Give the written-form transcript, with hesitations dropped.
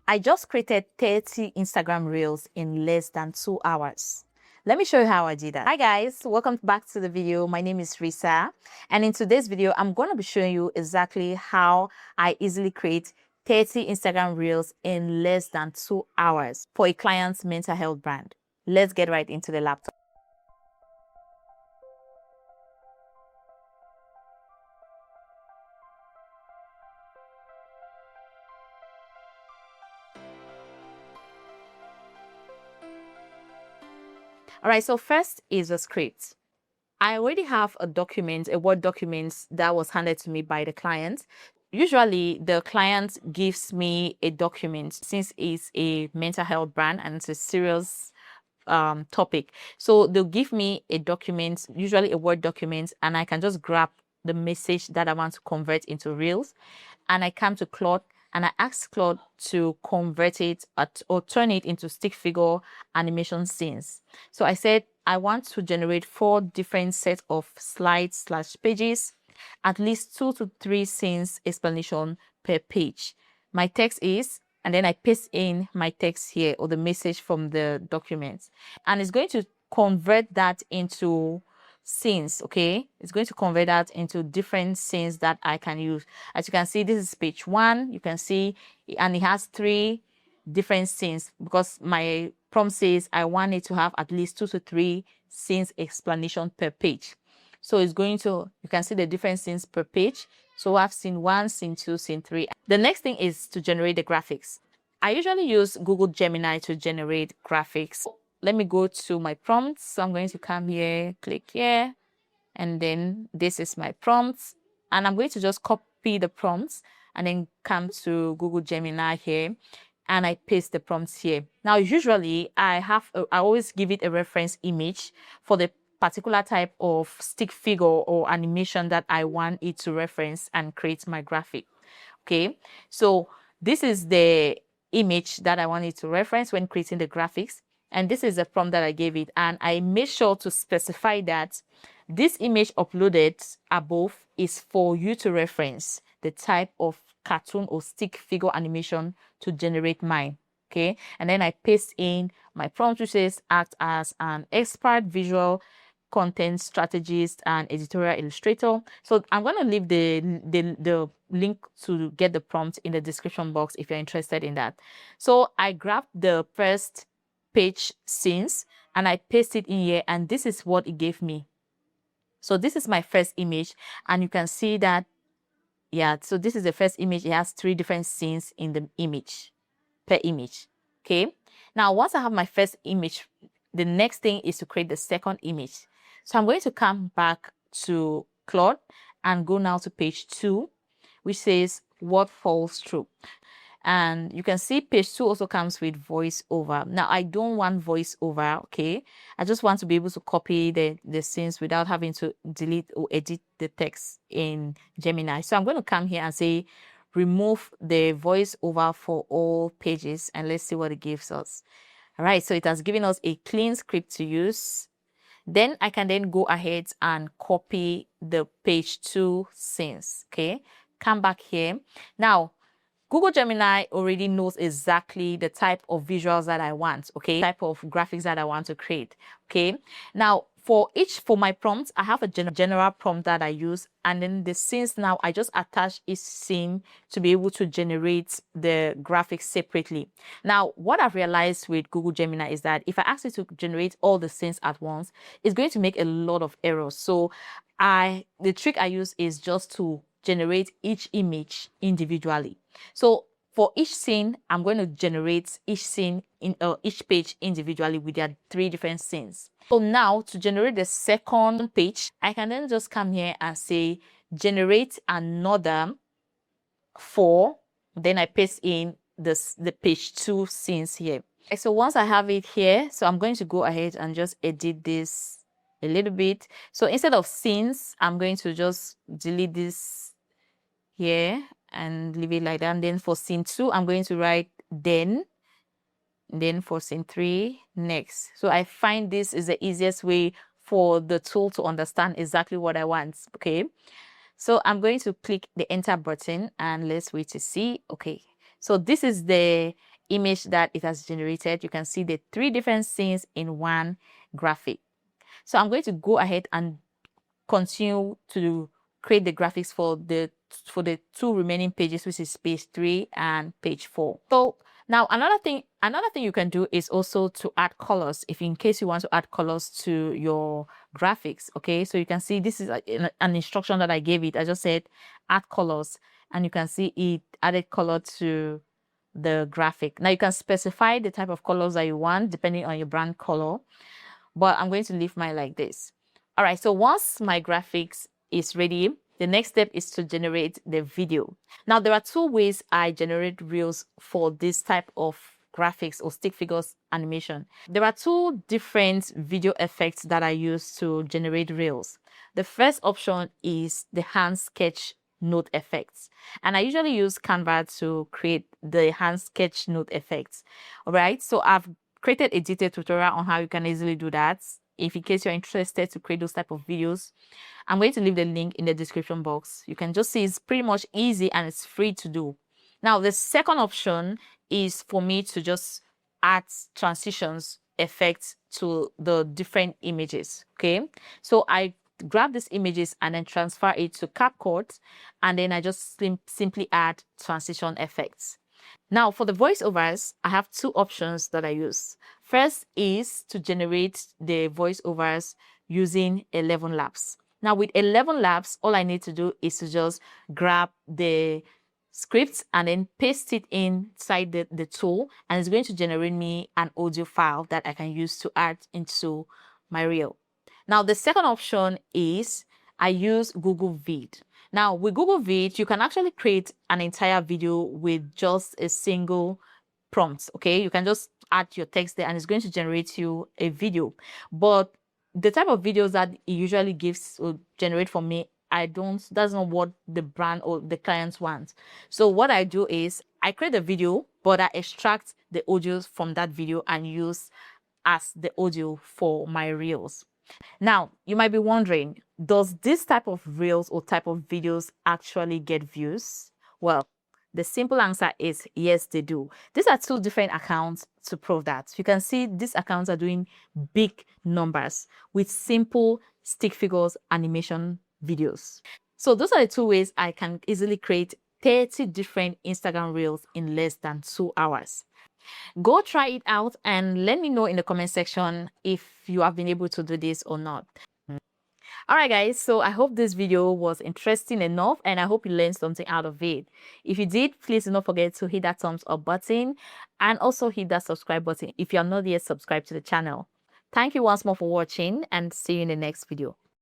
I just created 30 Instagram reels in less than 2 hours. Let me show you how I did that. Hi guys, welcome back to the video. My name is Risa, and in today's video, I'm going to be showing you exactly how I easily create 30 Instagram reels in less than 2 hours for a client's mental health brand. Let's get right into the laptop. All right, so first is a script. I already have a document, a Word document that was handed to me by the client. Usually the client gives me a document since it's a mental health brand and it's a serious topic. So they'll give me a document, usually a Word document, and I can just grab the message that I want to convert into Reels. And I come to Claude and I ask Claude to convert it or turn it into stick figure animation scenes. So I said, I want to generate 4 different sets of slides/pages, at least 2 to 3 scenes explanation per page. My text is, and then I paste in my text here or the message from the document. And it's going to convert that into scenes. Okay, it's going to convert that into different scenes that I can use. As you can see, this is page 1. You can see, and it has 3 different scenes because my prompt says I want it to have at least 2 to 3 scenes explanation per page. So it's going to, you can see the different scenes per page. So I've scene 1, scene 2, scene 3. The next thing is to generate the graphics. I usually use Google Gemini to generate graphics. Let me go to my prompts. So I'm going to come here, click here, and then this is my prompts. And I'm going to just copy the prompts and then come to Google Gemini here and I paste the prompts here. Now, usually I always give it a reference image for the particular type of stick figure or animation that I want it to reference and create my graphic. Okay, so this is the image that I want it to reference when creating the graphics. And this is the prompt that I gave it. And I made sure to specify that this image uploaded above is for you to reference the type of cartoon or stick figure animation to generate mine. Okay, and then I paste in my prompt, which says act as an expert visual content strategist and editorial illustrator. So I'm going to leave the link to get the prompt in the description box if you're interested in that. So I grabbed the first page scenes and I paste it in here, and this is what it gave me. So this is my first image, and you can see that, yeah, so this is the first image. It has 3 different scenes in the image per image. Okay, now once I have my first image, the next thing is to create the second image. So I'm going to come back to Claude and go now to page 2, which says what falls true. And you can see page 2 also comes with voiceover. Now, I don't want voiceover, okay? I just want to be able to copy the scenes without having to delete or edit the text in Gemini. So I'm going to come here and say, remove the voiceover for all pages, and let's see what it gives us. All right, so it has given us a clean script to use. Then I can then go ahead and copy the page 2 scenes, okay? Come back here. Now, Google Gemini already knows exactly the type of visuals that I want, okay? Type of graphics that I want to create, okay? Now, for my prompts, I have a general prompt that I use, and then the scenes now, I just attach each scene to be able to generate the graphics separately. Now, what I've realized with Google Gemini is that if I ask it to generate all the scenes at once, it's going to make a lot of errors. So the trick I use is just to generate each image individually. So for each scene, I'm going to generate each scene in each page individually with their 3 different scenes. So now to generate the second page, I can then just come here and say generate another 4. Then I paste in the page 2 scenes here. So once I have it here, so I'm going to go ahead and just edit this a little bit. So instead of scenes, I'm going to just delete this here and leave it like that. And then for scene 2, I'm going to write then for scene 3, next. So I find this is the easiest way for the tool to understand exactly what I want. Okay, so I'm going to click the enter button and let's wait to see. Okay, so this is the image that it has generated, you can see the 3 different scenes in one graphic. So I'm going to go ahead and continue to create the graphics for the 2 remaining pages, which is page 3 and page 4. So now another thing you can do is also to add colors, if in case you want to add colors to your graphics. Okay, so you can see this is an instruction that I gave it. I just said add colors, and you can see it added color to the graphic. Now you can specify the type of colors that you want depending on your brand color, but I'm going to leave mine like this. All right, so once my graphics is ready, the next step is to generate the video. Now, there are 2 ways I generate reels for this type of graphics or stick figures animation. There are 2 different video effects that I use to generate reels. The first option is the hand sketch note effects, and I usually use Canva to create the hand sketch note effects. All right, so I've created a detailed tutorial on how you can easily do that. If in case you're interested to create those type of videos, I'm going to leave the link in the description box. You can just see it's pretty much easy and it's free to do. Now, the second option is for me to just add transitions effects to the different images. Okay, so I grab these images and then transfer it to CapCut, and then I just simply add transition effects. Now, for the voiceovers, I have 2 options that I use. First is to generate the voiceovers using 11 Labs. Now, with 11 Labs, all I need to do is to just grab the scripts and then paste it inside the tool, and it's going to generate me an audio file that I can use to add into my reel. Now, the second option is I use Google Vid. Now, with Google Vid, you can actually create an entire video with just a single prompt. Okay, you can just add your text there and it's going to generate you a video. But the type of videos that it usually gives or generate for me, that's not what the brand or the clients want. So what I do is I create a video, but I extract the audios from that video and use as the audio for my reels. Now, you might be wondering, does this type of reels or type of videos actually get views? Well, the simple answer is yes, they do. These are 2 different accounts to prove that. You can see these accounts are doing big numbers with simple stick figures animation videos. So those are the 2 ways I can easily create 30 different Instagram reels in less than 2 hours. Go try it out and let me know in the comment section if you have been able to do this or not. All right, guys, so I hope this video was interesting enough and I hope you learned something out of it. If you did, please do not forget to hit that thumbs up button and also hit that subscribe button if you are not yet subscribed to the channel. Thank you once more for watching and see you in the next video.